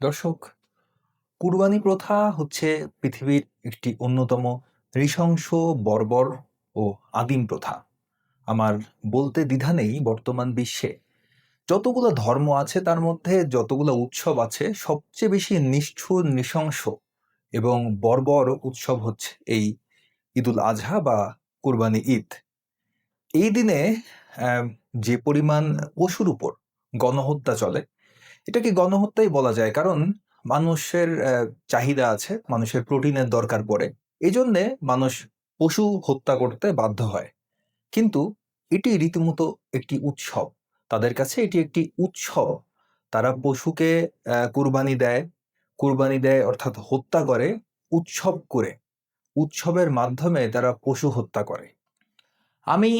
দর্শক, কুরবানি প্রথা হচ্ছে পৃথিবীর একটি অন্যতম নৃশংস, বর্বর ও আদিম প্রথা। আমার বলতে দ্বিধা নেই, বর্তমান বিশ্বে যতগুলো ধর্ম আছে তার মধ্যে যতগুলো উৎসব আছে, সবচেয়ে বেশি নিষ্ঠুর, নৃশংস এবং বর্বর উৎসব হচ্ছে এই ঈদুল আজহা বা কুরবানি ঈদ। এই দিনে আহ, যে পরিমাণ পশুর উপর গণহত্যা চলে, এটাকে গণহত্যাই বলা যায়। কারণ মানুষের চাহিদা আছে, মানুষের প্রোটিনের দরকার পড়ে, এই জন্যে মানুষ পশু হত্যা করতে বাধ্য হয়। কিন্তু এটি রীতিমতো একটি উৎসব, তাদের কাছে এটি একটি উৎসব। তারা পশুকে কুরবানি দেয়, কুরবানি দেয় অর্থাৎ হত্যা করে, উৎসব করে, উৎসবের মাধ্যমে তারা পশু হত্যা করে। আমি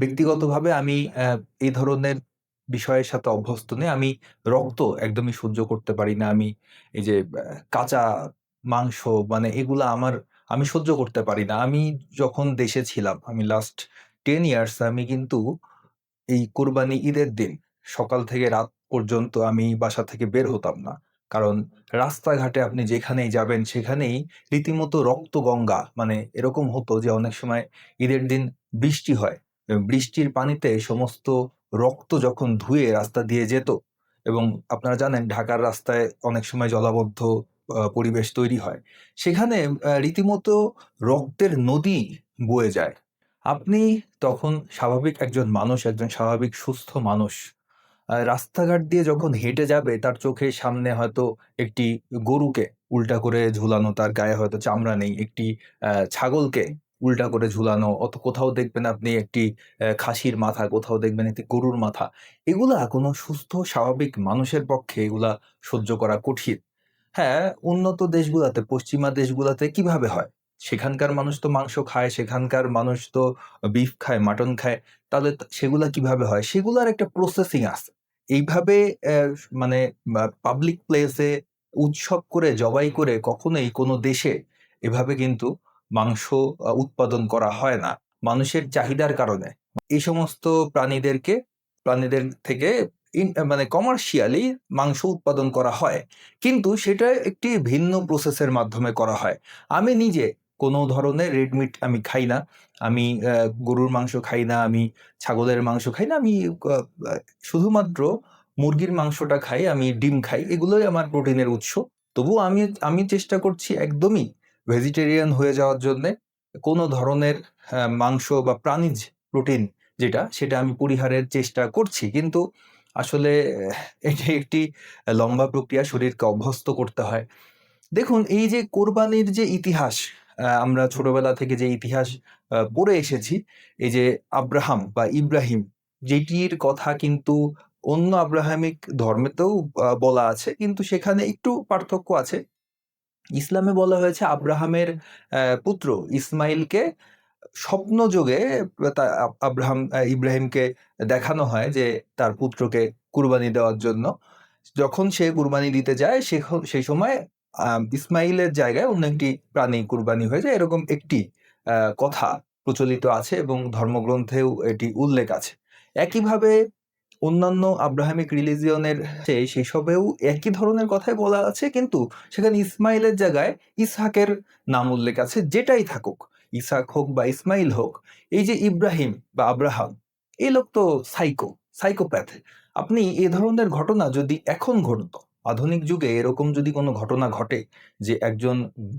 ব্যক্তিগতভাবে আমি এই ধরনের বিষয়ের সাথে অভ্যস্ত নেই। আমি রক্ত একদমই সহ্য করতে পারি না। আমি এই যে কাঁচা মাংস, মানে এগুলা আমি সহ্য করতে পারি না। আমি যখন দেশে ছিলাম, আমি লাস্ট 10 ইয়ার্স আমি কিন্তু এই কোরবানি ঈদের দিন সকাল থেকে রাত পর্যন্ত আমি বাসা থেকে বের হতাম না। কারণ রাস্তাঘাটে আপনি যেখানেই যাবেন সেখানেই রীতিমতো রক্ত গঙ্গা, মানে এরকম হতো যে অনেক সময় ঈদের দিন বৃষ্টি হয় এবং বৃষ্টির পানিতে সমস্ত রক্ত যখন ধুয়ে রাস্তা দিয়ে যেত, এবং আপনারা জানেন ঢাকার রাস্তায় অনেক সময় জলাবদ্ধ পরিবেশ তৈরি হয়, সেখানে রীতিমতো রক্তের নদী বয়ে যায়। আপনি তখন স্বাভাবিক একজন মানুষ, একজন স্বাভাবিক সুস্থ মানুষ রাস্তাঘাট দিয়ে যখন হেঁটে যাবে, তার চোখের সামনে হয়তো একটি গরুকে উল্টা করে ঝুলানো, তার গায়ে হয়তো চামড়া নেই, একটি ছাগলকে উল্টা করে ঝুলানো, অত কোথাও দেখবেন আপনি একটি খাসির মাথা, কোথাও দেখবেন একটি গরুর মাথা। এগুলা কোনো সুস্থ স্বাভাবিক মানুষের পক্ষে এগুলা সহ্য করা কঠিন। হ্যাঁ, উন্নত দেশগুলাতে, পশ্চিমা দেশগুলাতে কিভাবে হয়? সেখানকার মানুষ তো মাংস খায়, সেখানকার মানুষ তো বিফ খায়, মাটন খায়। তাহলে সেগুলা কিভাবে হয়? সেগুলার একটা প্রসেসিং আছে। এইভাবে মানে পাবলিক প্লেসে উৎসব করে, জবাই করে কখনোই কোনো দেশে এভাবে কিন্তু মাংস উৎপাদন করা হয় না। মানুষের চাহিদার কারণে এই সমস্ত প্রাণীদের থেকে মানে কমার্শিয়ালি মাংস উৎপাদন করা হয়। কিন্তু সেটা একটি ভিন্ন প্রসেসের মাধ্যমে করা হয়। আমি নিজে কোনো ধরনের রেড মিট আমি খাই না। আমি গরুর মাংস খাই না, আমি ছাগলের মাংস খাই না, আমি শুধুমাত্র মুরগির মাংসটা খাই, আমি ডিম খাই, এগুলোই আমার প্রোটিনের উৎস। তবুও আমি আমি চেষ্টা করছি একদমই ভেজিটেরিয়ান হয়ে যাওয়ার জন্যে। কোনো ধরনের মাংস বা প্রাণীজ প্রোটিন যেটা, সেটা আমি পরিহারের চেষ্টা করছি। কিন্তু আসলে এটি একটি লম্বা প্রক্রিয়া, শরীরকে অভ্যস্ত করতে হয়। দেখুন, এই যে কোরবানির যে ইতিহাস, আমরা ছোটবেলা থেকে যে ইতিহাস পড়ে এসেছি, এই যে আব্রাহাম বা ইব্রাহিম, যেটির কথা কিন্তু অন্য আব্রাহামিক ধর্মেতেও বলা আছে, কিন্তু সেখানে একটু পার্থক্য আছে। ইসলামে বলা হয়েছে আব্রাহামের পুত্র ইসমাইলকে স্বপ্নযোগে ইব্রাহিমকে দেখানো হয় যে তার পুত্রকে কুরবানি দেওয়ার জন্য। যখন সে কুরবানি দিতে যায়, সেই সময় ইসমাইলের জায়গায় অন্য একটি প্রাণী কুরবানি হয়ে যায়, এরকম একটি কথা প্রচলিত আছে এবং ধর্মগ্রন্থেও এটি উল্লেখ আছে। একইভাবে অন্যান্য আব্রাহামিক রিলিজিয়নের সেসবেও একই ধরনের কথাই বলা আছে, কিন্তু সেখানে ইসমাইলের জায়গায় ইসহাকের নাম উল্লেখ আছে। যেটাই থাকুক, ইসহাক হোক বা ইসমাইল হোক, এই যে ইব্রাহিম বা আব্রাহাম, এই লোক তো সাইকোপ্যাথ। আপনি এ ধরনের ঘটনা যদি এখন ঘটতো, আধুনিক যুগে এরকম যদি কোনো ঘটনা ঘটে যে একজন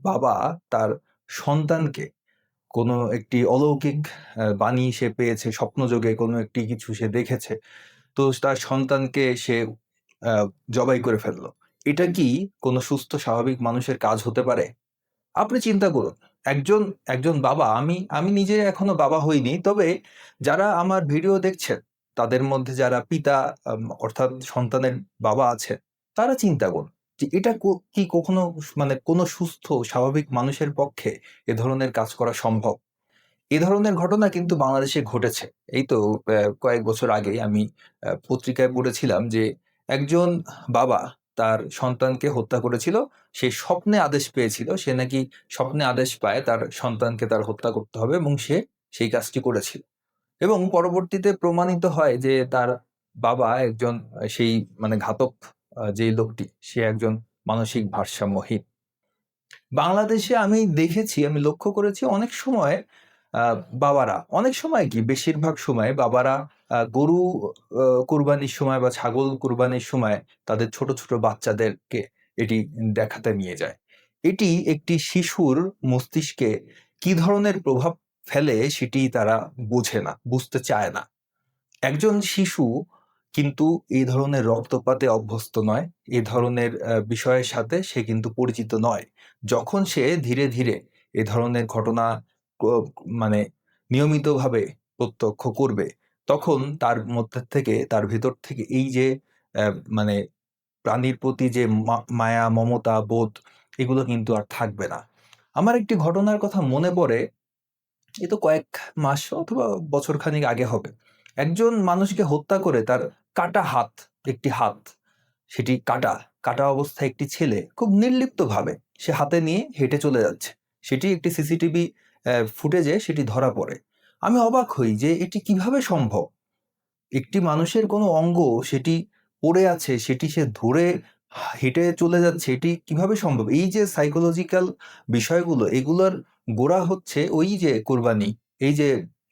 বাবা তার সন্তানকে কোনো একটি অলৌকিক বাণী সে পেয়েছে, স্বপ্নযোগে কোনো একটি কিছু সে দেখেছে, তো তার সন্তানকে সে আহ, জবাই করে ফেললো, এটা কি কোনো সুস্থ স্বাভাবিক মানুষের কাজ হতে পারে? আপনি চিন্তা করুন, একজন একজন বাবা, আমি আমি নিজে এখনো বাবা হইনি, তবে যারা আমার ভিডিও দেখছেন তাদের মধ্যে যারা পিতা, অর্থাৎ সন্তানের বাবা আছে, তারা চিন্তা করুন যে এটা কি কখনো, মানে কোনো সুস্থ স্বাভাবিক মানুষের পক্ষে এ ধরনের কাজ করা সম্ভব? এ ধরনের ঘটনা কিন্তু বাংলাদেশে ঘটেছে। এই তো কয়েক বছর আগেই আমি পত্রিকায় পড়েছিলাম যে একজন বাবা তার সন্তানকে হত্যা করেছিল। সে স্বপ্নে আদেশ পেয়েছিল, সে নাকি স্বপ্নে আদেশ পায় তার সন্তানকে তার হত্যা করতে হবে, এবং সে সেই কাজটি করেছিল। এবং পরবর্তীতে প্রমাণিত হয় যে তার বাবা একজন সেই মানে ঘাতক, যেই লোকটি, সে একজন মানসিক ভারসাম্যহীন। বাংলাদেশে আমি দেখেছি, আমি লক্ষ্য করেছি অনেক সময় বাবারা, অনেক সময় কি বেশিরভাগ সময় বাবারা গরু কুরবানির সময় বা ছাগল কুরবানির সময় তাদের ছোট ছোট বাচ্চাদেরকে এটি দেখাতে নিয়ে যায়। এটি একটি শিশুর মস্তিষ্কে কি ধরনের প্রভাব ফেলে সেটি তারা বোঝে না, বুঝতে চায় না। একজন শিশু কিন্তু এই ধরনের রক্তপাতে অভ্যস্ত নয়, এ ধরনের বিষয়ের সাথে সে কিন্তু পরিচিত নয়। যখন সে ধীরে ধীরে এ ধরনের ঘটনা মানে নিয়মিতভাবে প্রত্যক্ষ করবে, তখন তার মধ্যে থেকে, তার ভিতর থেকে এই যে মানে প্রাণীর প্রতি যে মায়া মমতা বোধ, এগুলো কিন্তু আর থাকবে না। আমার একটি ঘটনার কথা মনে পড়ে, এ তো কয়েক মাস অথবা বছর খানিক আগে হবে। একজন মানুষকে হত্যা করে তার কাটা হাত, একটি হাত, সেটি কাটা কাটা অবস্থায় একটি ছেলে খুব নির্লিপ্তভাবে সে হাতে নিয়ে হেঁটে চলে যাচ্ছে। সেটি একটি সিসিটিভি ফুটেজে সেটি ধরা পড়ে। আমি অবাক হই যে এটি কিভাবে সম্ভব। একটি মানুষের কোনো অঙ্গ সেটি পড়ে আছে, সেটি সে ধরে হেঁটে চলে যাচ্ছে, এটি কিভাবে সম্ভব? এই যে সাইকোলজিক্যাল বিষয়গুলো, এগুলোর গোড়া হচ্ছে ওই যে কোরবানি, এই যে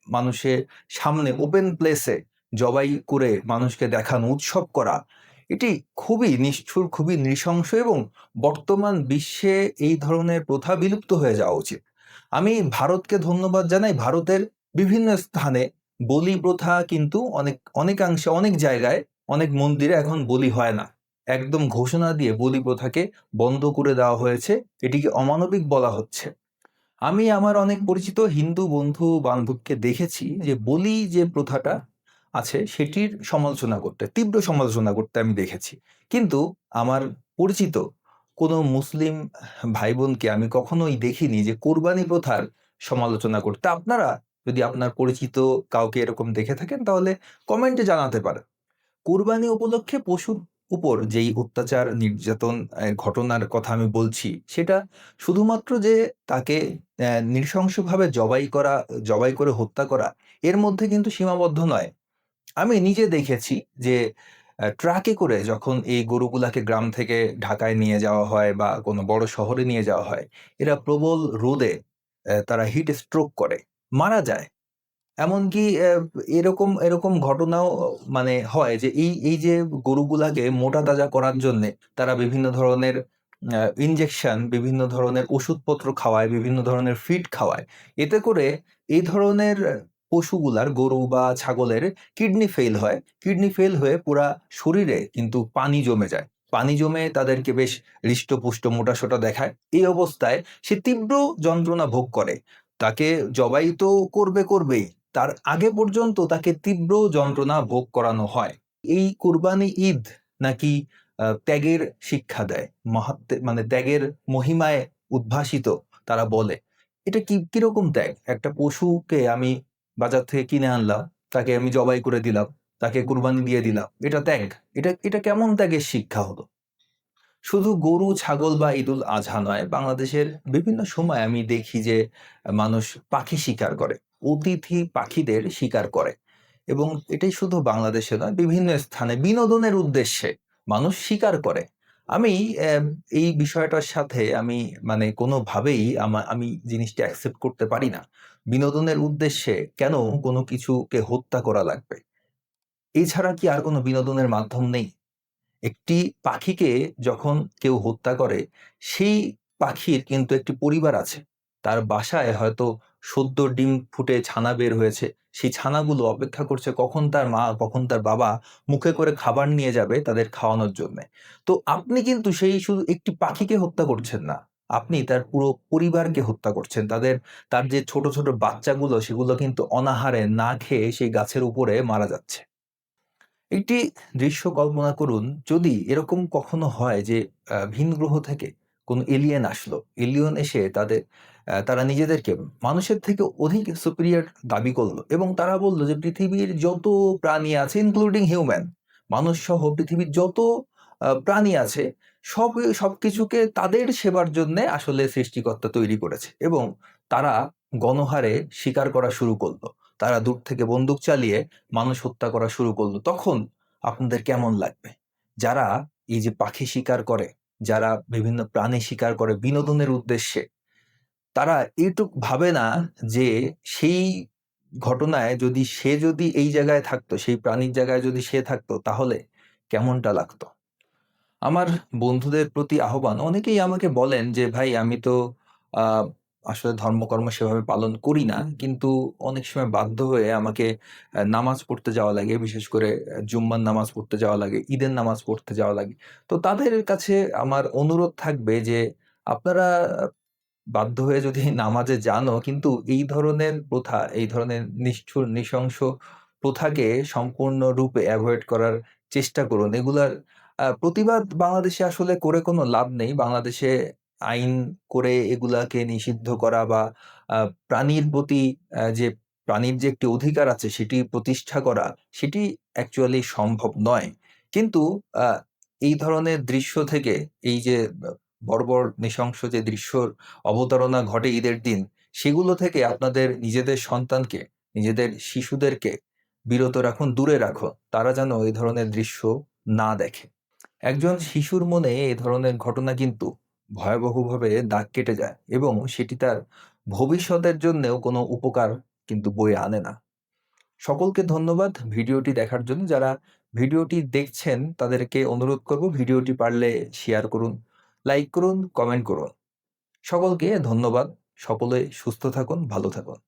মানুষের সামনে ওপেন প্লেসে জবাই করে মানুষকে দেখানো, উৎসব করা, এটি খুবই নিষ্ঠুর, খুবই নৃশংস এবং বর্তমান বিশ্বে এই ধরনের প্রথা বিলুপ্ত হয়ে যাওয়া উচিত। আমি ভারতকে ধন্যবাদ জানাই, ভারতের বিভিন্ন স্থানে বলি প্রথা কিন্তু অনেকাংশে, অনেক জায়গায়, অনেক মন্দিরে এখন বলি হয় না। একদম ঘোষণা দিয়ে বলি প্রথাকে বন্ধ করে দেওয়া হয়েছে, এটিকে অমানবিক বলা হচ্ছে। আমি আমার অনেক পরিচিত হিন্দু বন্ধু বান্ধবকে দেখেছি যে বলি যে প্রথাটা আছে সেটির সমালোচনা করতে, তীব্র সমালোচনা করতে আমি দেখেছি। কিন্তু আমার পরিচিত কোনো মুসলিম ভাই বোনকে আমি কখনোই দেখিনি যে কোরবানি প্রথার সমালোচনা করতে। আপনারা যদি আপনার পরিচিত কাউকে এরকম দেখে থাকেন তাহলে কমেন্টে জানাতে পারেন। কোরবানি উপলক্ষে পশুর উপর যেই অত্যাচার নির্যাতন ঘটনার কথা আমি বলছি, সেটা শুধুমাত্র যে তাকে নৃশংসভাবে জবাই করে হত্যা করা, এর মধ্যে কিন্তু সীমাবদ্ধ নয়। আমি নিজে দেখেছি যে ট্রাকে করে যখন এই গরুগুলাকে গ্রাম থেকে ঢাকায় নিয়ে যাওয়া হয় বা কোনো বড় শহরে নিয়ে যাওয়া হয়, এরা প্রবল রোদে তারা হিট স্ট্রোক করে মারা যায়। এমনকি এরকম এরকম ঘটনাও মানে হয় যে এই যে গরুগুলাকে মোটা তাজা করার জন্যে তারা বিভিন্ন ধরনের ইনজেকশন, বিভিন্ন ধরনের ওষুধপত্র খাওয়ায়, বিভিন্ন ধরনের ফিড খাওয়ায়। এতে করে এই ধরনের পশুগুলার, গরু বা ছাগলের কিডনি ফেইল হয়। কিডনি ফেল হয়ে পুরা শরীরে কিন্তু পানি জমে যায়। পানি জমে তাদেরকে বেশ হৃষ্টপুষ্ট মোটাসোটা দেখায়। এই অবস্থায় সে তীব্র যন্ত্রণা ভোগ করে। তাকে জবাই তো করবেই, তার আগে পর্যন্ত তাকে তীব্র যন্ত্রণা ভোগ করানো হয়। এই কুরবানি ঈদ নাকি ত্যাগের শিক্ষা দেয়, মানে ত্যাগের মহিমায় উদ্ভাসিত তারা বলে। এটা কিরকম ত্যাগ? একটা পশুকে আমি বাজার থেকে কিনে আনলাম, তাকে আমি জবাই করে দিলাম, তাকে কুরবানি দিয়ে দিলাম, এটা ত্যাগ? এটা কেমন ত্যাগের শিক্ষা হলো? শুধু গরু ছাগল বা ঈদুল আজহা নয়, বাংলাদেশের বিভিন্ন সময় আমি দেখি যে মানুষ পাখি শিকার করে, অতিথি পাখিদের শিকার করে। এবং এটাই শুধু বাংলাদেশে নয়, বিভিন্ন স্থানে বিনোদনের উদ্দেশ্যে মানুষ শিকার করে। আমি এই বিষয়টার সাথে আমি মানে কোনোভাবেই আমি জিনিসটা অ্যাকসেপ্ট করতে পারি না। বিনোদনের উদ্দেশ্যে কেন কোনো কিছুকে হত্যা করা লাগবে? এছাড়া কি আর কোনো বিনোদনের মাধ্যম নেই? একটি পাখিকে যখন কেউ হত্যা করে, সেই পাখির কিন্তু একটি পরিবার আছে। তার বাসায় হয়তো সদ্য ডিম ফুটে ছানা বের হয়েছে। সেই ছানাগুলো অপেক্ষা করছে কখন তার মা, কখন তার বাবা মুখে করে খাবার নিয়ে যাবে তাদের খাওয়ানোর জন্যে। তো আপনি কিন্তু সেই শুধু একটি পাখিকে হত্যা করছেন না। আপনি তার পুরো পরিবারকে হত্যা করছেন। তার যে ছোট ছোট বাচ্চাগুলো সেগুলো কিন্তু অনাহারে না খেয়ে সেই গাছের উপরে মারা যাচ্ছে। একটি দৃশ্য কল্পনা করুন, যদি এরকম কখনো হয় যে ভিন গ্রহ থেকে কোনো এলিয়েন আসলো। এলিয়েন এসে তারা নিজেদেরকে মানুষের থেকে অধিক সুপিরিয়র দাবি করলো এবং তারা বলল যে পৃথিবীর যত প্রাণী আছে ইনক্লুডিং হিউম্যান, মানুষ সহ পৃথিবীর যত প্রাণী আছে সব সবকিছুকে তাদের সেবার জন্যে আসলে সৃষ্টিকর্তা তৈরি করেছে এবং তারা গণহারে শিকার করা শুরু করলো। তারা দূর থেকে বন্দুক চালিয়ে মানুষ হত্যা করা শুরু করলো। তখন আপনাদের কেমন লাগবে? যারা এই যে পাখি শিকার করে যারা বিভিন্ন প্রাণী শিকার করে বিনোদনের উদ্দেশ্যে, তারা এইটুক ভাবে না যে সেই ঘটনায় যদি এই জায়গায় থাকতো, সেই প্রাণীর জায়গায় যদি সে থাকতো তাহলে কেমনটা লাগতো। আমার বন্ধুদের প্রতি আহ্বান, অনেকেই আমাকে বলেন যে ভাই আমি তো আহ, আসলে ধর্মকর্ম সেভাবে পালন করি না, কিন্তু অনেক সময় বাধ্য হয়ে আমাকে নামাজ পড়তে যাওয়া লাগে, বিশেষ করে জুম্মার নামাজ পড়তে যাওয়া লাগে, ঈদের নামাজ পড়তে যাওয়া লাগে। তো তাদের কাছে আমার অনুরোধ থাকবে যে আপনারা বাধ্য হয়ে যদি নামাজে যানও, কিন্তু এই ধরনের প্রথা, এই ধরনের নিষ্ঠুর নৃশংস প্রথাকে সম্পূর্ণরূপে অ্যাভয়েড করার চেষ্টা করুন। এগুলার প্রতিবাদ বাংলাদেশে আসলে করে কোনো লাভ নেই। বাংলাদেশে আইন করে এগুলাকে নিষিদ্ধ করা বা প্রাণীর প্রতি যে প্রাণীর যে একটি অধিকার আছে সেটি প্রতিষ্ঠা করা, সেটি অ্যাকচুয়ালি সম্ভব নয়। কিন্তু আহ, এই ধরনের দৃশ্য থেকে, এই যে বর্বর নৃশংস যে দৃশ্যর অবতারণা ঘটে ঈদের দিন, সেগুলো থেকে আপনাদের নিজেদের সন্তানকে, নিজেদের শিশুদেরকে বিরত রাখুন, দূরে রাখুন। তারা যেন এই ধরনের দৃশ্য না দেখে। একজন শিশুর মনে এই ধরনের ঘটনা কিন্তু ভয়াবহভাবে দাগ কেটে যায় এবং সেটি তার ভবিষ্যতের জন্যও কোনো উপকার কিন্তু বয়ে আনে না। সকলকে ধন্যবাদ ভিডিওটি দেখার জন্য। যারা ভিডিওটি দেখছেন তাদেরকে অনুরোধ করব ভিডিওটি পারলে শেয়ার করুন, লাইক করুন, কমেন্ট করুন। সকলকে ধন্যবাদ। সকলে সুস্থ থাকুন, ভালো থাকুন।